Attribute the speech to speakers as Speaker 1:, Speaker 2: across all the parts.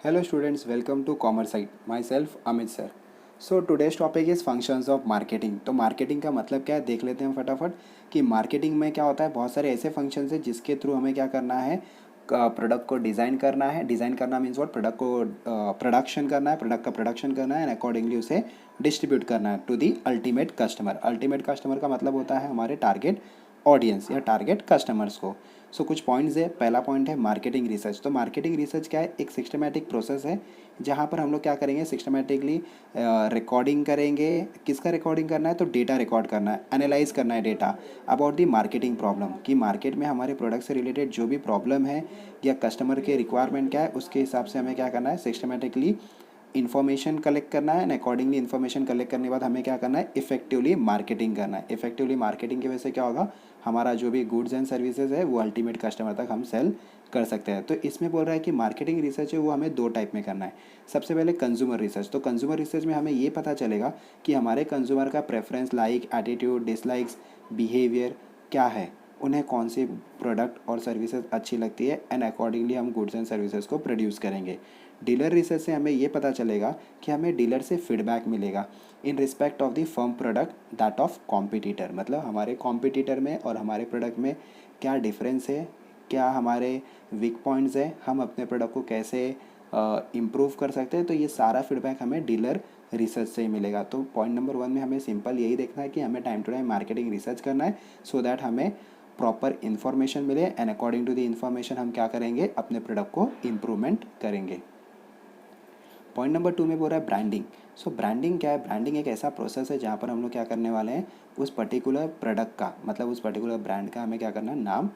Speaker 1: Hello students, welcome to Commerce Site. Myself Amit sir. So today's topic is functions of marketing. तो marketing का मतलब क्या है देख लेते हैं फटाफट कि marketing में क्या होता है। बहुत सारे ऐसे functions हैं जिसके थ्रू हमें क्या करना है, प्रोडक्ट को डिज़ाइन करना है। डिज़ाइन करना मीन्स व्हाट, प्रोडक्ट को प्रोडक्शन करना है, प्रोडक्ट का प्रोडक्शन करना है एंड अकॉर्डिंगली उसे डिस्ट्रीब्यूट करना है to the ultimate customer. Ultimate customer का मतलब होता है हमारे टारगेट ऑडियंस या टारगेट कस्टमर्स को। सो कुछ पॉइंट्स है। पहला पॉइंट है मार्केटिंग रिसर्च। तो मार्केटिंग रिसर्च क्या है, एक सिस्टमेटिक प्रोसेस है जहाँ पर हम लोग क्या करेंगे, सिस्टमेटिकली रिकॉर्डिंग करेंगे। किसका रिकॉर्डिंग करना है, तो डेटा रिकॉर्ड करना है, एनालाइज करना है data about the marketing problem, कि मार्केट में हमारे प्रोडक्ट से रिलेटेड जो भी प्रॉब्लम है या कस्टमर के रिक्वायरमेंट क्या है उसके हिसाब से हमें क्या करना है, सिस्टमेटिकली इन्फॉर्मेशन कलेक्ट करना है एंड अकॉर्डिंगली इन्फॉर्मेशन कलेक्ट करने के बाद हमें क्या करना है, इफेक्टिवली मार्केटिंग करना है। इफेक्टिवली मार्केटिंग की वजह से क्या होगा, हमारा जो भी गुड्स एंड सर्विसेज है वो अल्टीमेट कस्टमर तक हम सेल कर सकते हैं। तो इसमें बोल रहा है कि मार्केटिंग रिसर्च है वो हमें दो टाइप में करना है। सबसे पहले कंज्यूमर रिसर्च। तो कंज्यूमर रिसर्च में हमें ये पता चलेगा कि हमारे कंज्यूमर का preference, like, attitude, dislikes, behaviour क्या है, उन्हें कौन सी प्रोडक्ट और सर्विसेज अच्छी लगती है एंड अकॉर्डिंगली हम गुड्स एंड सर्विसेज को प्रोड्यूस करेंगे। डीलर रिसर्च से हमें ये पता चलेगा कि हमें डीलर से फीडबैक मिलेगा in respect of the firm product that of competitor. मतलब हमारे कॉम्पिटिटर में और हमारे प्रोडक्ट में क्या डिफरेंस है, क्या हमारे वीक पॉइंट्स है, हम अपने प्रोडक्ट को कैसे इम्प्रूव कर सकते हैं। तो ये सारा फीडबैक हमें डीलर रिसर्च से ही मिलेगा। तो पॉइंट नंबर 1 में हमें सिंपल यही देखना है कि हमें time to time marketing research करना है सो दैट हमें प्रॉपर इन्फॉर्मेशन मिले and according to the information हम क्या करेंगे, अपने प्रोडक्ट को इम्प्रूवमेंट करेंगे। पॉइंट नंबर 2 में बोल रहा है ब्रांडिंग। सो ब्रांडिंग क्या है, ब्रांडिंग एक ऐसा प्रोसेस है जहाँ पर हम लोग क्या करने वाले हैं, उस पर्टिकुलर प्रोडक्ट का मतलब उस पर्टिकुलर ब्रांड का हमें क्या करना है, नाम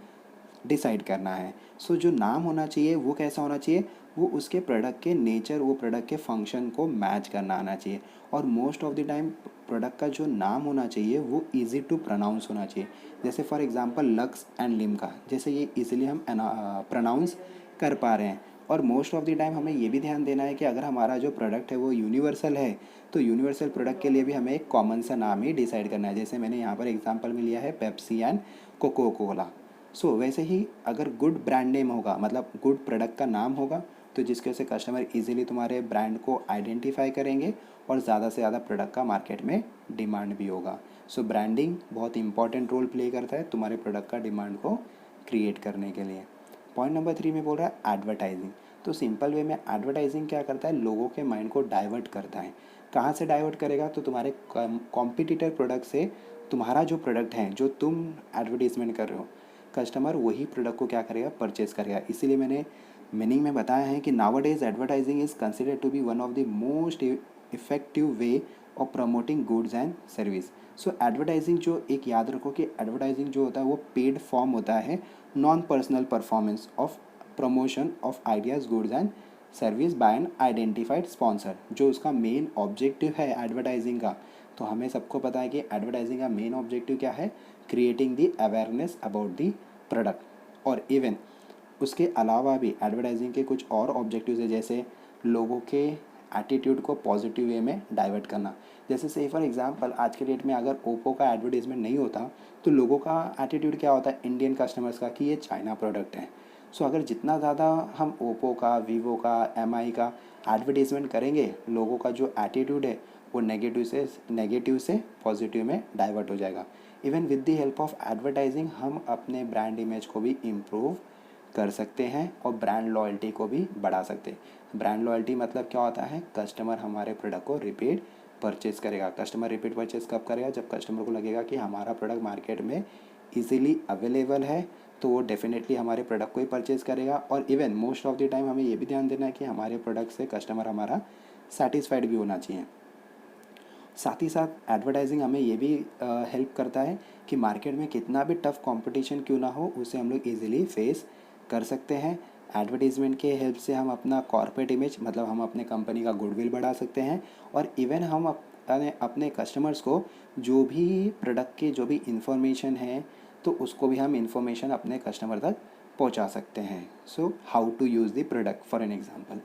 Speaker 1: डिसाइड करना है। सो जो नाम होना चाहिए वो कैसा होना चाहिए, वो उसके प्रोडक्ट के नेचर, वो प्रोडक्ट के फंक्शन को मैच करना आना चाहिए। और most of the time product का जो नाम होना चाहिए वो इजी टू प्रोनाउंस होना चाहिए। जैसे for example lux and Limca, जैसे ये इजीली हम प्रोनाउंस कर पा रहे हैं। और मोस्ट ऑफ द टाइम हमें ये भी ध्यान देना है कि अगर हमारा जो प्रोडक्ट है वो यूनिवर्सल है तो यूनिवर्सल प्रोडक्ट के लिए भी हमें एक कॉमन सा नाम ही डिसाइड करना है। जैसे मैंने यहाँ पर एग्जांपल में लिया है पेप्सी एंड कोको कोला। सो वैसे ही अगर गुड ब्रांड नेम होगा, मतलब गुड प्रोडक्ट का नाम होगा, तो जिसकी वजह से कस्टमर इजीली तुम्हारे ब्रांड को आइडेंटिफाई करेंगे और ज़्यादा से ज़्यादा प्रोडक्ट का मार्केट में डिमांड भी होगा। सो ब्रांडिंग बहुत इंपॉर्टेंट रोल प्ले करता है तुम्हारे प्रोडक्ट का डिमांड को क्रिएट करने के लिए। पॉइंट नंबर 3 में बोल रहा है एडवर्टाइजिंग। तो सिंपल वे में एडवर्टाइजिंग क्या करता है, लोगों के माइंड को डाइवर्ट करता है। कहाँ से डाइवर्ट करेगा, तो तुम्हारे कॉम्पिटिटर प्रोडक्ट से तुम्हारा जो प्रोडक्ट है जो तुम एडवर्टीजमेंट कर रहे हो, कस्टमर वही प्रोडक्ट को क्या करेगा, परचेज करेगा। इसीलिए मैंने मीनिंग में बताया है कि nowadays advertising is considered to be one of the most effective way of promoting goods and service. So advertising जो एक याद रखो कि एडवर्टाइजिंग जो होता है वो पेड फॉर्म होता है, non personal performance of promotion of ideas, goods and service by an identified sponsor. जो उसका मेन ऑब्जेक्टिव है एडवर्टाइजिंग का, तो हमें सबको पता है कि एडवर्टाइजिंग का मेन ऑब्जेक्टिव क्या है, creating the awareness about the product. और इवन उसके अलावा भी एडवर्टाइजिंग के कुछ और ऑब्जेक्टिव्स है, जैसे लोगों के एटीट्यूड को पॉजिटिव वे में डाइवर्ट करना। जैसे से फॉर एग्जांपल आज के डेट में अगर ओप्पो का एडवर्टीजमेंट नहीं होता तो लोगों का एटीट्यूड क्या होता है, इंडियन कस्टमर्स का, कि ये चाइना प्रोडक्ट है। सो अगर जितना ज़्यादा हम ओप्पो का, वीवो का, एमआई का एडवर्टीजमेंट करेंगे, लोगों का जो एटीट्यूड है वो नेगेटिव से पॉजिटिव में डाइवर्ट हो जाएगा। Even with the help of advertising हम अपने ब्रांड इमेज को भी इम्प्रूव कर सकते हैं और ब्रांड लॉयल्टी को भी बढ़ा सकते हैं। ब्रांड लॉयल्टी मतलब क्या होता है, कस्टमर हमारे प्रोडक्ट को रिपीट परचेज करेगा। कस्टमर रिपीट परचेज कब करेगा, जब कस्टमर को लगेगा कि हमारा प्रोडक्ट मार्केट में इजीली अवेलेबल है, तो वो डेफिनेटली हमारे प्रोडक्ट को ही परचेज करेगा। और even most of the time हमें ये भी ध्यान देना है कि हमारे प्रोडक्ट से कस्टमर हमारा सेटिस्फाइड भी होना चाहिए। साथ ही साथ एडवर्टाइजिंग हमें ये भी हेल्प करता है कि मार्केट में कितना भी टफ कंपटीशन क्यों ना हो, उसे हम लोग इजीली फेस कर सकते हैं। एडवर्टीजमेंट के हेल्प से हम अपना कॉर्पोरेट इमेज, मतलब हम अपने कंपनी का गुडविल बढ़ा सकते हैं। और इवन हम अपने कस्टमर्स को जो भी प्रोडक्ट की जो भी इंफॉर्मेशन है, तो उसको भी हम इंफॉर्मेशन अपने कस्टमर तक पहुंचा सकते हैं। So how to use the product for an example.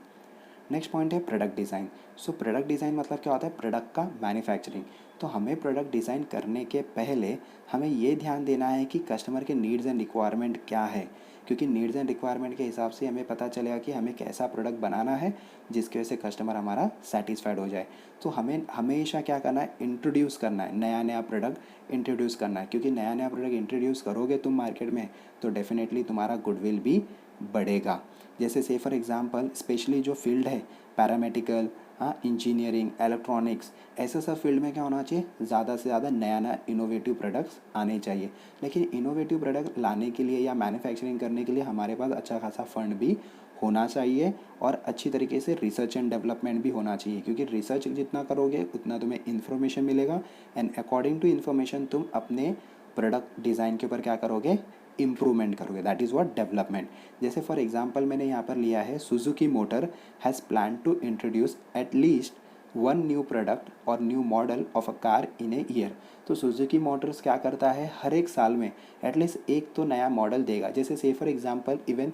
Speaker 1: Next point है product design. So product design मतलब क्या होता है, प्रोडक्ट का मैन्युफैक्चरिंग। तो हमें प्रोडक्ट डिज़ाइन करने के पहले हमें ये ध्यान देना है कि कस्टमर के नीड्स एंड रिक्वायरमेंट क्या है, क्योंकि नीड्स एंड रिक्वायरमेंट के हिसाब से हमें पता चलेगा कि हमें कैसा प्रोडक्ट बनाना है जिसकी वजह से कस्टमर हमारा सेटिस्फाइड हो जाए। तो हमें हमेशा क्या करना है, इंट्रोड्यूस करना है, नया नया प्रोडक्ट इंट्रोड्यूस करना है, क्योंकि नया नया प्रोडक्ट इंट्रोड्यूस करोगे तुम मार्केट में तो डेफिनेटली तुम्हारा गुडविल भी बढ़ेगा। जैसे से फॉर एग्जांपल स्पेशली जो फील्ड है पैरामेडिकल, हाँ, इंजीनियरिंग, इलेक्ट्रॉनिक्स, ऐसे सब फील्ड में क्या होना चाहिए, ज़्यादा से ज़्यादा नया नया इनोवेटिव प्रोडक्ट्स आने चाहिए। लेकिन इनोवेटिव प्रोडक्ट लाने के लिए या मैन्युफैक्चरिंग करने के लिए हमारे पास अच्छा खासा फंड भी होना चाहिए और अच्छी तरीके से रिसर्च एंड डेवलपमेंट भी होना चाहिए, क्योंकि रिसर्च जितना करोगे उतना तुम्हें इन्फॉर्मेशन मिलेगा एंड अकॉर्डिंग टू इन्फॉर्मेशन तुम अपने प्रोडक्ट डिज़ाइन के ऊपर क्या करोगे, इम्प्रूवमेंट करोगे। That is what development. जैसे फॉर एग्जांपल मैंने यहाँ पर लिया है Suzuki motor has plan to introduce at least one new product और new model of a car in a year. तो सुजुकी मोटर्स क्या करता है, हर एक साल में एटलीस्ट एक तो नया मॉडल देगा। जैसे से फॉर एग्जांपल इवन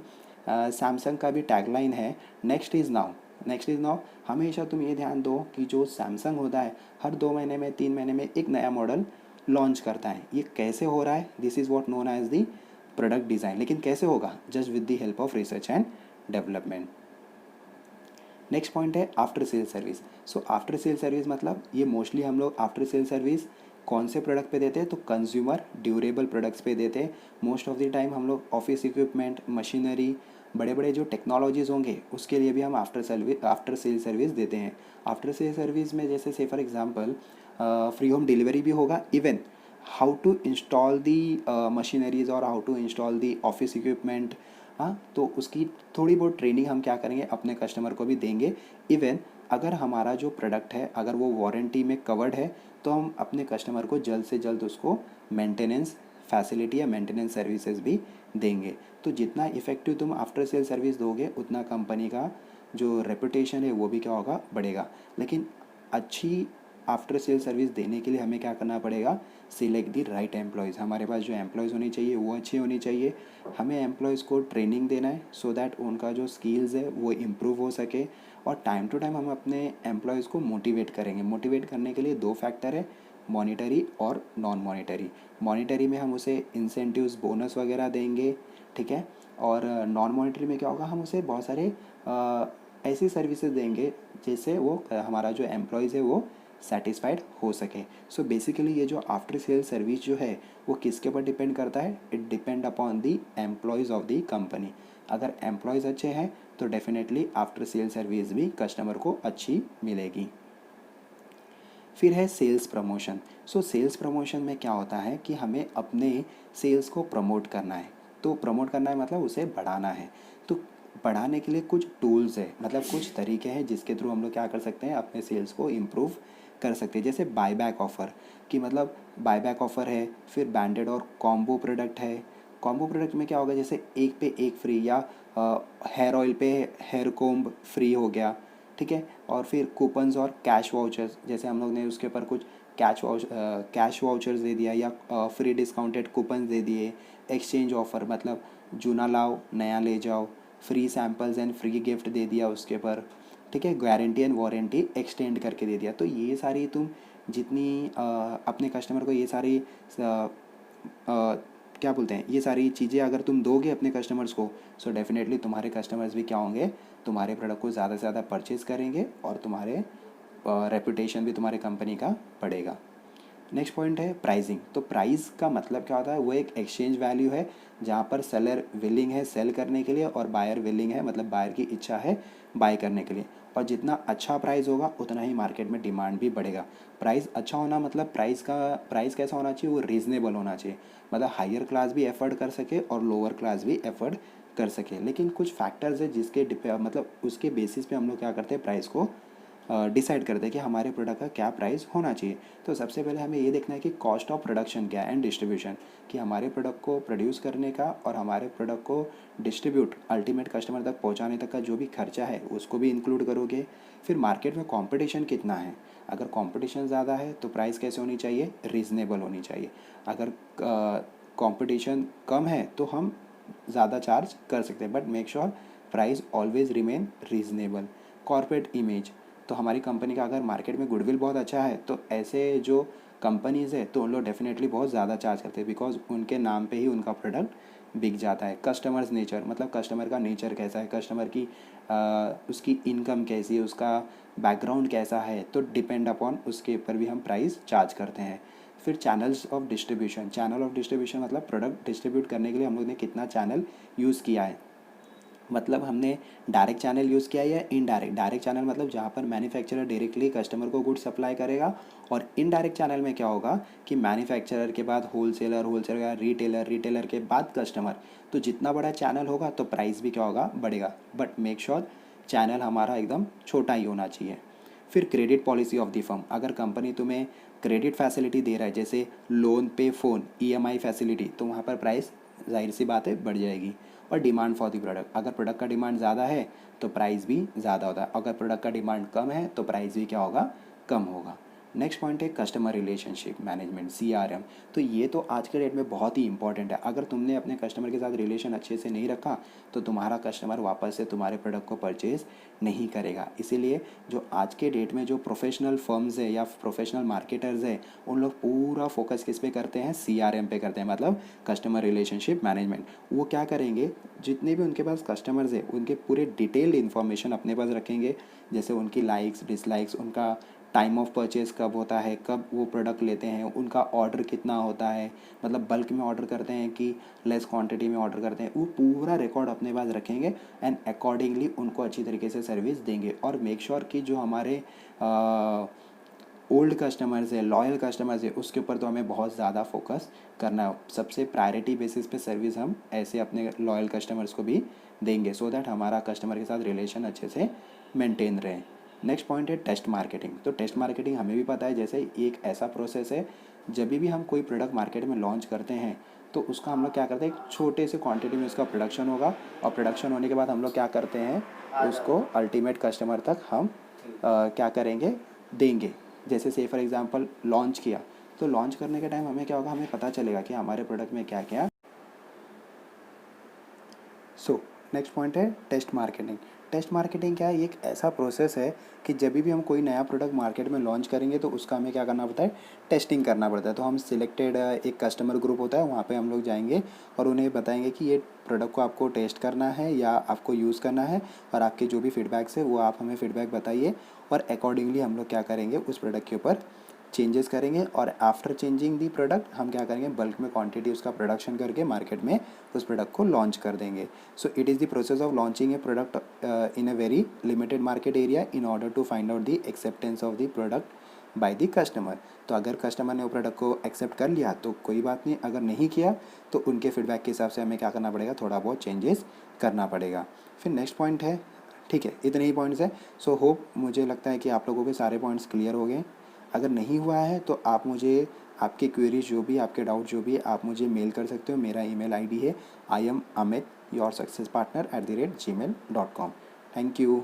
Speaker 1: सैमसंग का भी टैगलाइन है next is now. Next is now, हमेशा तुम ये ध्यान दो कि जो सैमसंग होता है हर 2 महीने में 3 महीने में एक नया मॉडल लॉन्च करता है। ये कैसे हो रहा है, this is what known as the product design. लेकिन कैसे होगा, just with the help of research and development. Next point है after sale service. So after sale service मतलब ये मोस्टली हम लोग आफ्टर सेल सर्विस कौन से प्रोडक्ट पे देते हैं, तो कंज्यूमर ड्यूरेबल प्रोडक्ट्स पे देते हैं। मोस्ट ऑफ द टाइम हम लोग ऑफिस इक्विपमेंट, मशीनरी, बड़े बड़े जो टेक्नोलॉजीज़ होंगे उसके लिए भी हम आफ्टर सेल सर्विस देते हैं। आफ्टर सेल सर्विस में जैसे से for example free home delivery भी होगा, even how to install the machineries और how to install the office equipment, हाँ, तो उसकी थोड़ी बहुत ट्रेनिंग हम क्या करेंगे अपने कस्टमर को भी देंगे। इवन अगर हमारा जो प्रोडक्ट है अगर वो वारंटी में कवर्ड है तो हम अपने कस्टमर को जल्द से जल्द उसको मेंटेनेंस फैसिलिटी या मेंटेनेंस सर्विसेज भी देंगे। तो जितना इफ़ेक्टिव तुम आफ्टर सेल सर्विस दोगे उतना कंपनी का जो रेपुटेशन है वो भी क्या होगा, बढ़ेगा। लेकिन अच्छी आफ्टर सेल सर्विस देने के लिए हमें क्या करना पड़ेगा, सिलेक्ट दी राइट एम्प्लॉयज़। हमारे पास जो एम्प्लॉयज़ होनी चाहिए वो अच्छी होनी चाहिए। हमें एम्प्लॉयज़ को ट्रेनिंग देना है सो दैट उनका जो स्किल्स है वो इम्प्रूव हो सके। और टाइम टू टाइम हम अपने एम्प्लॉयज़ को मोटिवेट करेंगे। मोटिवेट करने के लिए 2 फैक्टर है, मॉनिटरी और नॉन मॉनिटरी। मॉनिटरी में हम उसे इंसेंटिव्स, बोनस वगैरह देंगे, ठीक है। और नॉन मॉनिटरी में क्या होगा, हम उसे बहुत सारे ऐसी सर्विसेज देंगे जिससे वो हमारा जो एम्प्लॉयज़ है वो सेटिस्फाइड हो सके। सो बेसिकली ये जो आफ्टर सेल सर्विस जो है वो किसके ऊपर डिपेंड करता है, it depend upon the employees of the company. अगर एम्प्लॉयज़ अच्छे हैं तो डेफिनेटली आफ्टर सेल सर्विस भी कस्टमर को अच्छी मिलेगी। फिर है sales promotion. So sales promotion में क्या होता है कि हमें अपने सेल्स को प्रमोट करना है। तो प्रमोट करना है मतलब उसे बढ़ाना है। तो बढ़ाने के लिए कुछ टूल्स है, मतलब कुछ तरीके हैं जिसके थ्रू हम लोग क्या कर सकते हैं, अपने सेल्स को इम्प्रूव कर सकते हैं। जैसे बायबैक ऑफ़र, कि मतलब बायबैक ऑफ़र है, फिर बैंडेड और कॉम्बो प्रोडक्ट है। कॉम्बो प्रोडक्ट में क्या होगा, जैसे एक पे एक फ्री, या हेयर ऑयल पे हेयर कोम्ब फ्री हो गया, ठीक है। और फिर कूपन्स और कैश वाउचर्स, जैसे हम लोग ने उसके ऊपर कुछ कैश वाउचर्स दे दिया या फ्री डिस्काउंटेड कूपन्स दे दिए। एक्सचेंज ऑफ़र मतलब जूना लाओ नया ले जाओ, free samples and free gift दे दिया उसके पर, ठीक है। गारंटी एंड वारंटी एक्सटेंड करके दे दिया। तो ये सारी तुम जितनी अपने कस्टमर को ये सारी क्या बोलते हैं, ये सारी चीज़ें अगर तुम दोगे अपने कस्टमर्स को, सो डेफिनेटली तुम्हारे कस्टमर्स भी क्या होंगे, तुम्हारे प्रोडक्ट को ज़्यादा से ज़्यादा परचेज़ करेंगे और तुम्हारे रेपुटेशन भी तुम्हारे कंपनी का बढ़ेगा। नेक्स्ट पॉइंट है प्राइसिंग। तो प्राइस का मतलब क्या होता है, वो एक एक्सचेंज वैल्यू है जहाँ पर सेलर विलिंग है सेल करने के लिए और बायर विलिंग है, मतलब बायर की इच्छा है बाय करने के लिए। और जितना अच्छा प्राइस होगा उतना ही मार्केट में डिमांड भी बढ़ेगा। प्राइस अच्छा होना मतलब प्राइस कैसा होना चाहिए, वो रीज़नेबल होना चाहिए, मतलब हायर क्लास भी एफर्ड कर सके और लोअर क्लास भी एफर्ड कर सके। लेकिन कुछ फैक्टर्स है जिसके मतलब उसके बेसिस पे हम लोग क्या करते हैं, प्राइस को डिसाइड करते हैं कि हमारे प्रोडक्ट का क्या प्राइस होना चाहिए। तो सबसे पहले हमें ये देखना है कि कॉस्ट ऑफ प्रोडक्शन क्या है एंड डिस्ट्रीब्यूशन, कि हमारे प्रोडक्ट को प्रोड्यूस करने का और हमारे प्रोडक्ट को डिस्ट्रीब्यूट अल्टीमेट कस्टमर तक पहुंचाने तक का जो भी खर्चा है उसको भी इंक्लूड करोगे। फिर मार्केट में कंपटीशन कितना है, अगर कंपटीशन ज़्यादा है तो प्राइस कैसे होनी चाहिए, रीज़नेबल होनी चाहिए। अगर कंपटीशन कम है तो हम ज़्यादा चार्ज कर सकते हैं, but make sure price always remain reasonable. Corporate image, तो हमारी कंपनी का अगर मार्केट में गुडविल बहुत अच्छा है तो ऐसे जो कंपनीज़ है तो उन लोग डेफिनेटली बहुत ज़्यादा चार्ज करते हैं, बिकॉज उनके नाम पे ही उनका प्रोडक्ट बिक जाता है। कस्टमर्स नेचर, मतलब कस्टमर का नेचर कैसा है, कस्टमर की उसकी इनकम कैसी है, उसका बैकग्राउंड कैसा है, तो डिपेंड अपॉन उसके ऊपर भी हम प्राइस चार्ज करते हैं। फिर channels of distribution, channel of distribution मतलब प्रोडक्ट डिस्ट्रीब्यूट करने के लिए हम लोग ने कितना चैनल यूज़ किया है, मतलब हमने डायरेक्ट चैनल यूज़ किया है या इनडायरेक्ट। डायरेक्ट चैनल मतलब जहाँ पर मैन्युफैक्चरर डायरेक्टली कस्टमर को गुड सप्लाई करेगा, और इनडायरेक्ट चैनल में क्या होगा कि मैन्युफैक्चरर के बाद होलसेलर, होलसेलर का रिटेलर, रिटेलर के बाद कस्टमर। तो जितना बड़ा चैनल होगा तो प्राइस भी क्या होगा, बढ़ेगा। बट मेक श्योर चैनल हमारा एकदम छोटा ही होना चाहिए। फिर credit policy of the firm, अगर कंपनी तुम्हें क्रेडिट फैसिलिटी दे रहा है जैसे लोन पे फ़ोन, ईएमआई फैसिलिटी, तो वहाँ पर प्राइस जाहिर सी बात है बढ़ जाएगी। और डिमांड फॉर द प्रोडक्ट, अगर प्रोडक्ट का डिमांड ज़्यादा है तो प्राइस भी ज़्यादा होता है, अगर प्रोडक्ट का डिमांड कम है तो प्राइस भी क्या होगा, कम होगा। नेक्स्ट पॉइंट है कस्टमर रिलेशनशिप मैनेजमेंट, CRM। तो ये तो आज के डेट में बहुत ही इंपॉर्टेंट है। अगर तुमने अपने कस्टमर के साथ रिलेशन अच्छे से नहीं रखा तो तुम्हारा कस्टमर वापस से तुम्हारे प्रोडक्ट को परचेज़ नहीं करेगा। इसीलिए जो आज के डेट में जो प्रोफेशनल फर्म्स है या प्रोफेशनल मार्केटर्स है, उन लोग पूरा फोकस किस पे करते हैं, CRM पे करते हैं, मतलब कस्टमर रिलेशनशिप मैनेजमेंट। वो क्या करेंगे, जितने भी उनके पास कस्टमर्स है उनके पूरे डिटेल्ड इन्फॉर्मेशन अपने पास रखेंगे, जैसे उनकी लाइक्स, डिसलाइक्स, उनका टाइम ऑफ परचेज़ कब होता है, कब वो प्रोडक्ट लेते हैं, उनका ऑर्डर कितना होता है, मतलब बल्क में ऑर्डर करते हैं कि लेस क्वांटिटी में ऑर्डर करते हैं, वो पूरा रिकॉर्ड अपने पास रखेंगे एंड अकॉर्डिंगली उनको अच्छी तरीके से सर्विस देंगे। और मेक श्योर कि जो हमारे ओल्ड कस्टमर्स है, लॉयल कस्टमर्स है, उसके ऊपर तो हमें बहुत ज़्यादा फोकस करना है। सबसे प्रायोरिटी बेसिस पे सर्विस हम ऐसे अपने लॉयल कस्टमर्स को भी देंगे, सो दैट हमारा कस्टमर के साथ रिलेशन अच्छे से मेंटेन रहे। नेक्स्ट पॉइंट है टेस्ट मार्केटिंग। तो टेस्ट मार्केटिंग हमें भी पता है, जैसे एक ऐसा प्रोसेस है जब भी हम कोई प्रोडक्ट मार्केट में लॉन्च करते हैं तो उसका हम लोग क्या करते हैं, एक छोटे से क्वांटिटी में उसका प्रोडक्शन होगा, और प्रोडक्शन होने के बाद हम लोग क्या करते हैं, उसको अल्टीमेट कस्टमर तक हम क्या करेंगे, देंगे। जैसे से फॉर एग्जांपल लॉन्च किया, तो लॉन्च करने के टाइम हमें क्या होगा, हमें पता चलेगा कि हमारे प्रोडक्ट में क्या क्या। सो नेक्स्ट पॉइंट है टेस्ट मार्केटिंग। टेस्ट मार्केटिंग क्या है, ये एक ऐसा प्रोसेस है कि जब भी हम कोई नया प्रोडक्ट मार्केट में लॉन्च करेंगे तो उसका हमें क्या करना पड़ता है, टेस्टिंग करना पड़ता है। तो हम सिलेक्टेड एक कस्टमर ग्रुप होता है, वहाँ पे हम लोग जाएंगे और उन्हें बताएंगे कि ये प्रोडक्ट को आपको टेस्ट करना है या आपको यूज़ करना है, और आपके जो भी फीडबैक्स है वो आप हमें फीडबैक बताइए, और अकॉर्डिंगली हम लोग क्या करेंगे, उस प्रोडक्ट के ऊपर चेंजेस करेंगे। और आफ्टर चेंजिंग दी प्रोडक्ट हम क्या करेंगे, बल्क में क्वांटिटी उसका प्रोडक्शन करके मार्केट में उस प्रोडक्ट को लॉन्च कर देंगे। So it is the process of launching a product in a very limited market area in order to find out the acceptance of the product by the customer. तो अगर customer ने वो product को accept कर लिया तो कोई बात नहीं, अगर नहीं किया तो उनके फीडबैक के हिसाब से हमें क्या करना पड़ेगा, थोड़ा बहुत चेंजेस करना पड़ेगा। फिर नेक्स्ट पॉइंट है, ठीक है, इतने ही पॉइंट्स हैं। सो होप, मुझे लगता है कि आप लोगों के सारे पॉइंट्स क्लियर हो गए। अगर नहीं हुआ है तो आप मुझे आपके क्वेरीज जो भी, आपके डाउट जो भी, आप मुझे मेल कर सकते हो। मेरा ईमेल आईडी है IAMAmit yoursuccesspartner@gmail.com। Thank you.